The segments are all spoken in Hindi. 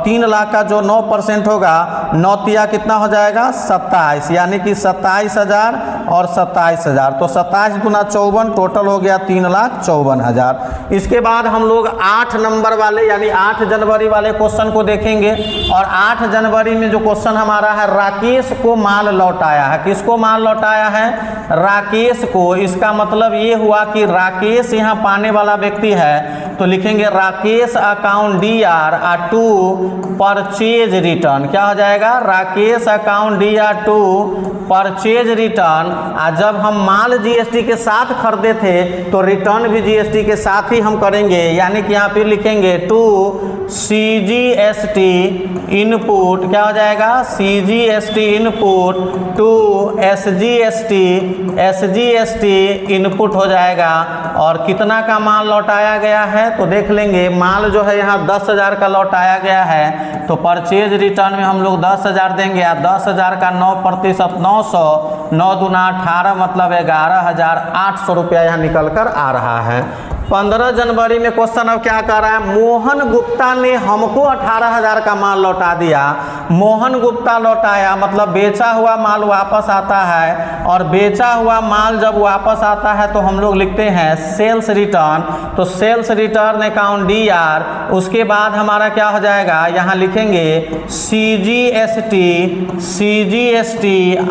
3 लाख का जो 9% होगा, 9 तिया कितना हो जाएगा 27, यानी कि 27,000 और 27,000, तो 27 गुना 54 टोटल हो गया 3,54,000। इसके बाद हम लोग 8 नंबर वाले यानी 8 जनवरी वाले क्वेश्चन को देखेंगे। और 8 जनवरी में जो क्वेश्चन हमारा है, राकेश को माल लौटाया है। किसको माल लौटाया है? राकेश को। इसका मतलब ये हुआ कि राकेश यहाँ पाने वाला व्यक्ति है, तो लिखेंगे Rakesh account DR to purchase return. क्या हो जाएगा? Rakesh account DR to purchase return. जब हम माल GST के साथ खरीदे थे तो रिटर्न भी GST के साथ ही हम करेंगे, यानी कि यहाँ पे लिखेंगे टू CGST इनपुट। क्या हो जाएगा? CGST input to SGST input हो जाएगा। और कितना का माल लौटाया गया है तो देख लेंगे। माल जो है यहाँ 10,000 का लौटाया गया है, तो परचेज रिटर्न में हम लोग 10,000 देंगे। 10,000 का 9%, 900, 9 दूना 18, मतलब 11,800 रुपया यहाँ निकल कर आ रहा है। 15 जनवरी में क्वेश्चन अब क्या कर रहा है? मोहन गुप्ता ने हमको 18,000 का माल लौटा दिया। मोहन गुप्ता लौटाया मतलब बेचा हुआ माल वापस आता है, और बेचा हुआ माल जब वापस आता है तो हम लोग लिखते हैं सेल्स रिटर्न। तो सेल्स रिटर्न अकाउंट DR, उसके बाद हमारा क्या हो जाएगा? यहाँ लिखेंगे CGST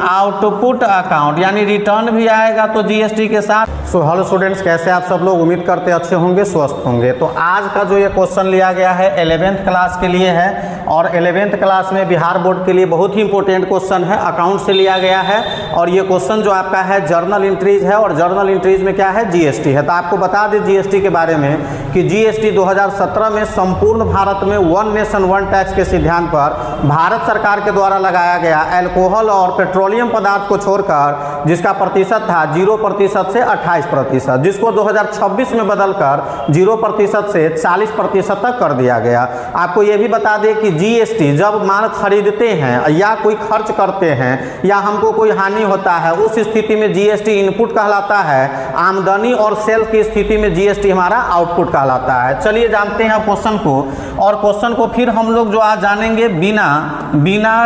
आउटपुट अकाउंट, यानी रिटर्न भी आएगा तो GST के साथ। सो हेलो स्टूडेंट्स, कैसे आप सब लोग? उम्मीद करते अच्छे होंगे, स्वस्थ होंगे। तो आज का जो ये क्वेश्चन लिया गया है 11th क्लास के लिए है, और 11th क्लास में बिहार बोर्ड के लिए बहुत ही इंपॉर्टेंट क्वेश्चन है। अकाउंट से लिया गया है, और ये क्वेश्चन जो आपका है जर्नल एंट्रीज है, और जर्नल एंट्रीज में क्या है? GST है। तो आपको बता दें GST के बारे में कि GST 2017 में संपूर्ण भारत में 1 नेशन 1 टैक्स के सिद्धांत पर भारत सरकार के द्वारा लगाया गया अल्कोहल और पेट्रोलियम पदार्थ को छोड़कर, जिसका प्रतिशत था 0% से 28%, जिसको 2026 में बदलकर 0% से 40% तक कर दिया गया। आपको यह भी बता दें कि GST जब माल खरीदते हैं या कोई खर्च करते हैं या हमको कोई हानि होता है, उस स्थिति में GST इनपुट कहलाता है। आमदनी और सेल्स की स्थिति में GST हमारा आउटपुट कहलाता है। चलिए जानते हैं क्वेश्चन को, और क्वेश्चन को फिर हम लोग जो आज जानेंगे बिना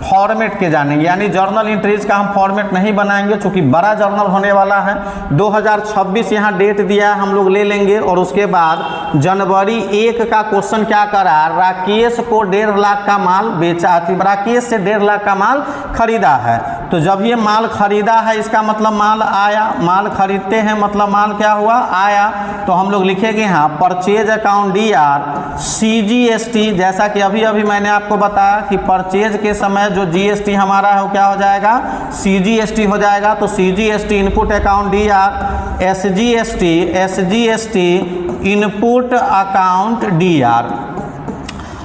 फॉर्मेट के जानेंगे, यानी जर्नल एंट्रीज का हम फॉर्मेट नहीं बनाएंगे, चूंकि बड़ा जर्नल होने वाला है। 2026 यहाँ डेट दिया है, हम लोग ले लेंगे। और उसके बाद जनवरी 1 का क्वेश्चन क्या करा? राकेश को 1.5 लाख का माल बेचा, राकेश से 1.5 लाख का माल खरीदा है। तो जब ये माल खरीदा है, इसका मतलब माल आया। माल खरीदते हैं मतलब माल क्या हुआ? आया। तो हम लोग लिखेंगे यहाँ परचेज अकाउंट DR CGST, जैसा कि अभी मैंने आपको बताया कि परचेज के समय जो GST हमारा है वो क्या हो जाएगा? CGST हो जाएगा। तो CGST input account DR SGST input account DR।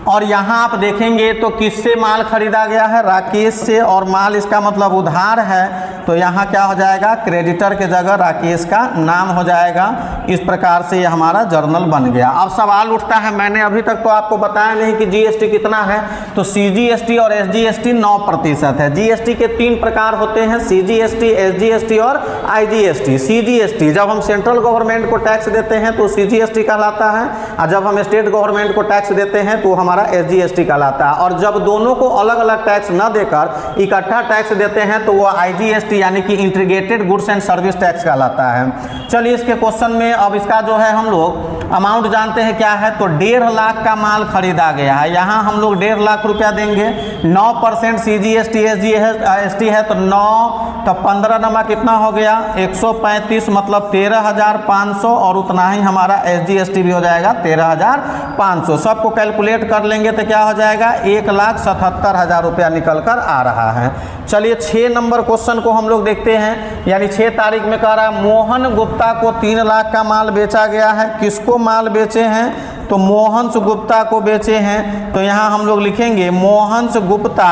और यहाँ आप देखेंगे तो किससे माल खरीदा गया है? राकेश से, और माल इसका मतलब उधार है, तो यहाँ क्या हो जाएगा? क्रेडिटर के जगह राकेश का नाम हो जाएगा। इस प्रकार से ये हमारा जर्नल बन गया। अब सवाल उठता है, मैंने अभी तक तो आपको बताया नहीं कि GST कितना है। तो CGST और SGST 9% है। GST के 3 प्रकार होते हैं, CGST, SGST और IGST। CGST जब हम सेंट्रल गवर्नमेंट को टैक्स देते हैं तो CGST कहलाता है, और जब हम स्टेट गवर्नमेंट को टैक्स देते हैं तो हमारा SGST कहलाता है। और जब दोनों को अलग अलग टैक्स न देकर इकट्ठा टैक्स देते हैं तो वो IGST यानी कि integrated goods and service tax कहलाता है। चलिए इसके क्वेश्चन में अब इसका जो है हम लोग अमाउंट जानते हैं क्या है। तो 1.5 लाख का माल खरीदा गया है, यहाँ हम लोग 1.5 लाख रुपया देंगे। 9% CGST SGST है, तो 9 तो 15 नमा कितना हो गया? 135, मतलब 13,500, और उतना ही हमारा SGST भी हो जाएगा 13,500। सबको कैलकुलेट कर लेंगे तो क्या हो जाएगा? 1,77,000 रुपया निकल कर आ रहा है। चलिए 6 नंबर क्वेश्चन को हम लोग देखते हैं, यानी 6 तारीख में कह रहा है मोहन गुप्ता को 3 लाख का माल बेचा गया है। किसको माल बेचे हैं? तो मोहन गुप्ता को बेचे हैं। तो यहाँ हम लोग लिखेंगे Mohan Gupta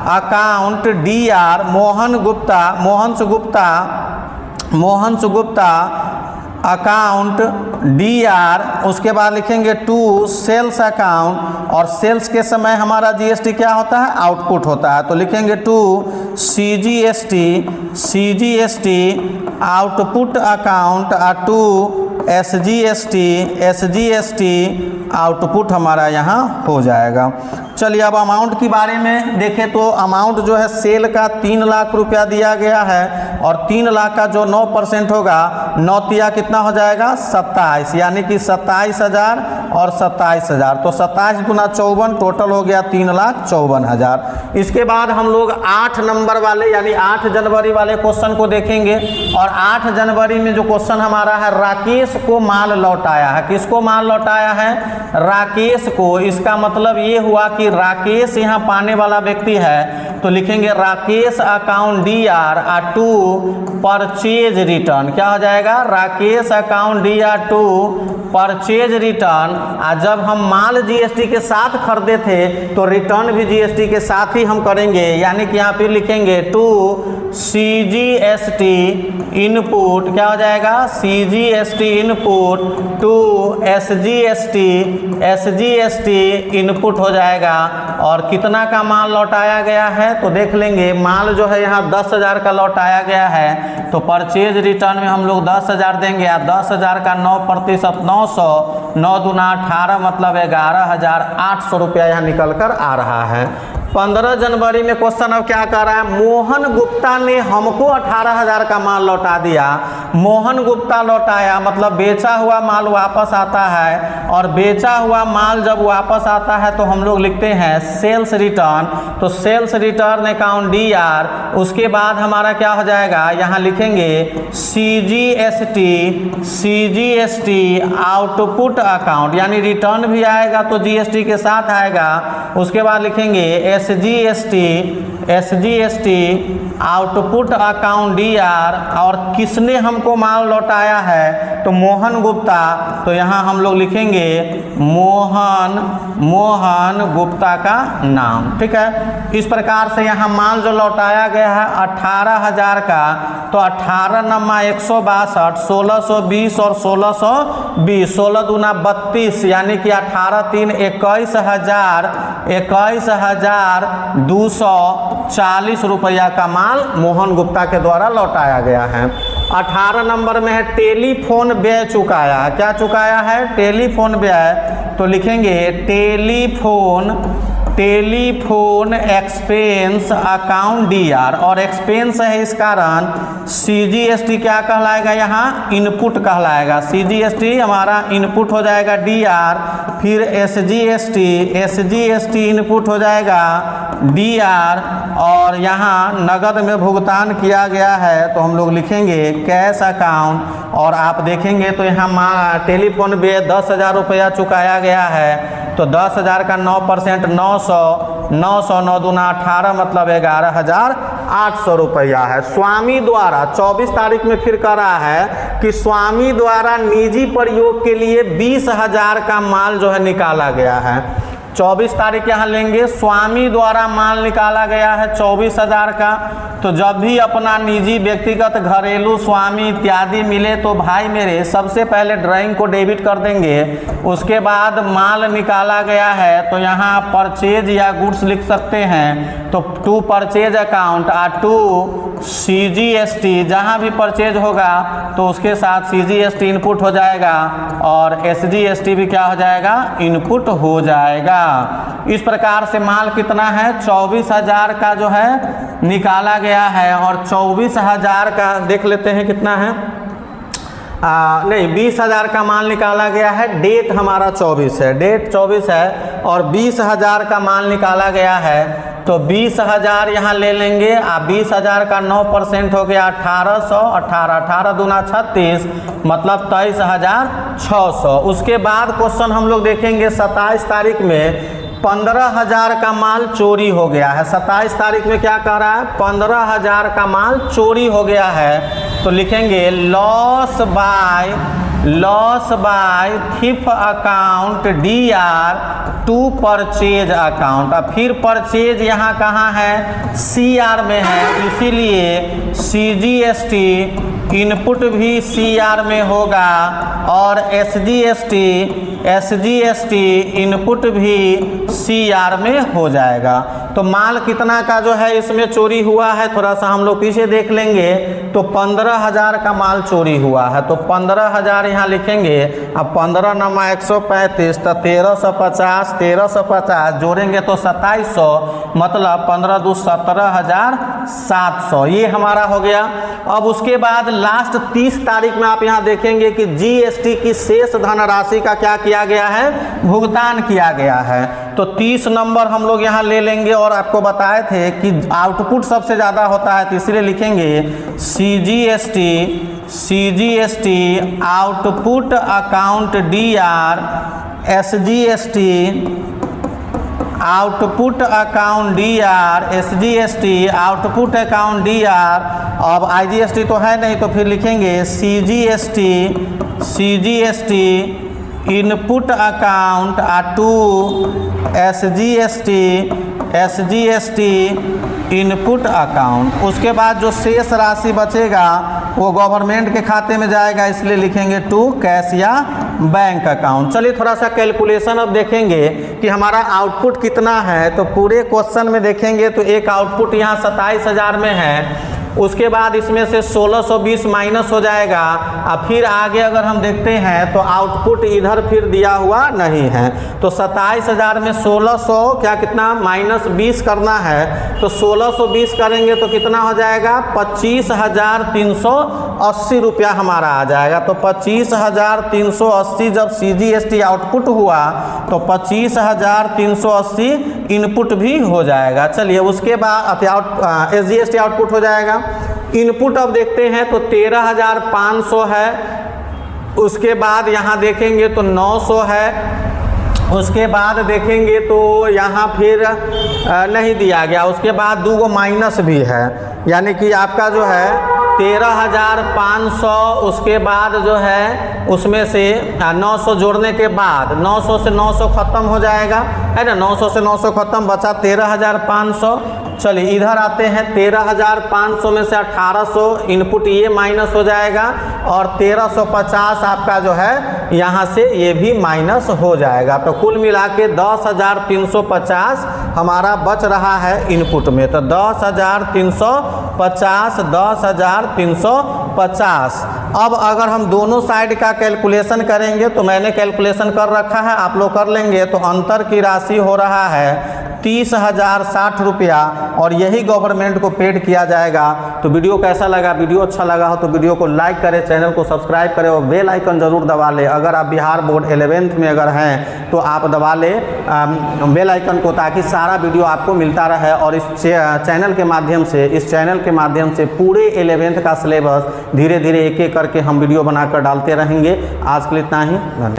account DR Mohan Gupta account DR, उसके बाद लिखेंगे टू सेल्स अकाउंट, और सेल्स के समय हमारा GST क्या होता है? आउटपुट होता है। तो लिखेंगे to CGST output account to SGST output हमारा यहाँ हो जाएगा। चलिए अब अमाउंट के बारे में देखें तो अमाउंट जो है सेल का 3 लाख रुपया दिया गया है और 3 लाख का जो 9% होगा 9 तिया कितना हो जाएगा 27, यानी कि 27,000 और 27,000, तो 27 गुना 54 टोटल हो गया 3,54,000। इसके बाद हम लोग 8 नंबर वाले यानी 8 जनवरी वाले क्वेश्चन को देखेंगे और 8 जनवरी में जो क्वेश्चन हमारा है राकेश को माल लौटाया है। किसको माल लौटाया है? राकेश को। इसका मतलब ये हुआ कि राकेश यहाँ पाने वाला व्यक्ति है, तो लिखेंगे Rakesh account DR to purchase return. क्या हो जाएगा? Rakesh account DR to purchase return. जब हम माल GST के साथ खरीदे थे तो रिटर्न भी GST के साथ ही हम करेंगे, यानी कि यहाँ पे लिखेंगे टू CGST इनपुट। क्या हो जाएगा? CGST input to SGST input हो जाएगा। और कितना का माल लौटाया गया है तो देख लेंगे। माल जो है यहाँ 10,000 का लौटाया गया है, तो परचेज रिटर्न में हम लोग 10,000 देंगे। 10,000 का 9%, 900, 9 दूना 18 मतलब 11,800 रुपया यहाँ निकल कर आ रहा है। 15 जनवरी में क्वेश्चन अब क्या कर रहा है? मोहन गुप्ता ने हमको 18,000 का माल लौटा दिया। मोहन गुप्ता लौटाया मतलब बेचा हुआ माल वापस आता है, और बेचा हुआ माल जब वापस आता है तो हम लोग लिखते हैं सेल्स रिटर्न। तो सेल्स रिटर्न अकाउंट DR, उसके बाद हमारा क्या हो जाएगा? यहाँ लिखेंगे CGST आउटपुट अकाउंट, यानी रिटर्न भी आएगा तो GST के साथ आएगा। उसके बाद लिखेंगे SGST आउटपुट अकाउंट DR। और किसने हमको माल लौटाया है? तो मोहन गुप्ता। तो यहाँ हम लोग लिखेंगे मोहन गुप्ता का नाम। ठीक है, इस प्रकार से यहाँ माल जो लौटाया गया है 18,000 का, तो 18 नमा 162, 1620 और 1620, 16 दूना 32, यानी कि 18 3 21,240 रुपया का माल मोहन गुप्ता के द्वारा लौटाया गया है। 18 नंबर में है टेलीफोन व्यय चुकाया। क्या चुकाया है? टेलीफोन व्यय। तो लिखेंगे टेलीफोन एक्सपेंस अकाउंट DR, और एक्सपेंस है इस कारण CGST क्या कहलाएगा? यहाँ इनपुट कहलाएगा। CGST हमारा इनपुट हो जाएगा DR, फिर SGST इनपुट हो जाएगा DR, और यहाँ नगद में भुगतान किया गया है तो हम लोग लिखेंगे कैश अकाउंट। और आप देखेंगे तो यहाँ टेलीफोन व्यय 10,000 रुपया चुकाया गया है, तो 10,000 का 9%, 900, 9 दूना 18 मतलब 11,800 रुपया है। स्वामी द्वारा 24 तारीख में फिर कर रहा है कि स्वामी द्वारा निजी प्रयोग के लिए 20,000 का माल जो है निकाला गया है। 24 तारीख यहाँ लेंगे। स्वामी द्वारा माल निकाला गया है 24,000 का। तो जब भी अपना निजी व्यक्तिगत घरेलू स्वामी इत्यादि मिले तो भाई मेरे सबसे पहले ड्राइंग को डेबिट कर देंगे। उसके बाद माल निकाला गया है तो यहाँ परचेज या गुड्स लिख सकते हैं, तो to purchase account to CGST, जहाँ भी परचेज होगा तो उसके साथ CGST इनपुट हो जाएगा और SGST भी क्या हो जाएगा? इनपुट हो जाएगा। इस प्रकार से माल कितना है? 24,000 का जो है निकाला गया है, और 24,000 का देख लेते हैं कितना है। नहीं, 20,000 का माल निकाला गया है। डेट हमारा 24 है, डेट 24 है, और 20,000 का माल निकाला गया है। तो 20,000 यहाँ ले लेंगे। 20,000 का 9% हो गया 1,800, 18 दूना 36 मतलब 23,600। उसके बाद क्वेश्चन हम लोग देखेंगे 27 तारीख में 15,000 का माल चोरी हो गया है। 27 तारीख में क्या कह रहा है? 15,000 का माल चोरी हो गया है। तो लिखेंगे loss by theft account DR to purchase account. अब फिर परचेज यहाँ कहाँ है? CR में है, इसीलिए CGST इनपुट भी CR में होगा और SGST इनपुट भी CR में हो जाएगा। तो माल कितना का जो है इसमें चोरी हुआ है, थोड़ा सा हम लोग पीछे देख लेंगे। तो 15,000 का माल चोरी हुआ है, तो 15,000 यहाँ लिखेंगे। अब 15 नमा 135, तो 1350, 1350 जोड़ेंगे तो 2700, मतलब 15 दू 17,700, ये हमारा हो गया। अब उसके बाद लास्ट 30 तारीख में आप यहाँ देखेंगे कि जीएसटी की शेष धनराशि का क्या किया गया है, भुगतान किया गया है। तो 30 नंबर हम लोग यहाँ ले लेंगे, और आपको बताए थे कि आउटपुट सबसे ज़्यादा होता है, तो इसलिए लिखेंगे CGST output account DR, SGST output account DR, SGST output account DR. अब आईजीएसटी तो है नहीं, तो फिर लिखेंगे CGST input account to SGST input account. उसके बाद जो शेष राशि बचेगा वो गवर्नमेंट के खाते में जाएगा, इसलिए लिखेंगे टू कैश या बैंक अकाउंट। चलिए थोड़ा सा कैलकुलेशन अब देखेंगे कि हमारा आउटपुट कितना है। तो पूरे क्वेश्चन में देखेंगे तो एक आउटपुट यहाँ 27,000 में है, उसके बाद इसमें से 1620 माइनस हो जाएगा। अब फिर आगे अगर हम देखते हैं तो आउटपुट इधर फिर दिया हुआ नहीं है, तो 27,000 में 1600 क्या कितना माइनस 20 करना है, तो 1620 करेंगे तो कितना हो जाएगा, 25,380 रुपया हमारा आ जाएगा। तो 25,380 जब सीजीएसटी आउटपुट हुआ तो 25,380 इनपुट भी हो जाएगा। चलिए उसके बाद एसजीएसटी आउटपुट हो जाएगा। इनपुट अब देखते हैं तो 13,500 है, उसके बाद यहाँ देखेंगे तो 900 है, उसके बाद देखेंगे तो यहाँ फिर नहीं दिया गया, उसके बाद 2 माइनस भी है, यानी कि आपका जो है 13,500, उसके बाद जो है उसमें से 900 जोड़ने के बाद 900 से 900 खत्म हो जाएगा, है ना, 900 से 900 खत्म, बचा 13,500। चलिए इधर आते हैं, 13,500 में से 1,800 इनपुट ये माइनस हो जाएगा, और 1,350 आपका जो है यहाँ से ये भी माइनस हो जाएगा। तो कुल मिला के 10,350 हमारा बच रहा है इनपुट में। तो 10,350, 10,350। अब अगर हम दोनों साइड का कैलकुलेशन करेंगे तो मैंने कैलकुलेशन कर रखा है, आप लोग कर लेंगे। तो अंतर की राशि हो रहा है 30,060 रुपया, और यही गवर्नमेंट को पेड किया जाएगा। तो वीडियो कैसा लगा, वीडियो अच्छा लगा हो तो वीडियो को लाइक करें, चैनल को सब्सक्राइब करें और बेल आइकन जरूर दबा लें। अगर आप बिहार बोर्ड 11th में अगर हैं तो आप दबा लें बेल आइकन को, ताकि सारा वीडियो आपको मिलता रहे। और इस चैनल के माध्यम से पूरे 11th का सिलेबस धीरे धीरे एक एक करके हम वीडियो बनाकर डालते रहेंगे। आज के लिए इतना ही, धन्यवाद।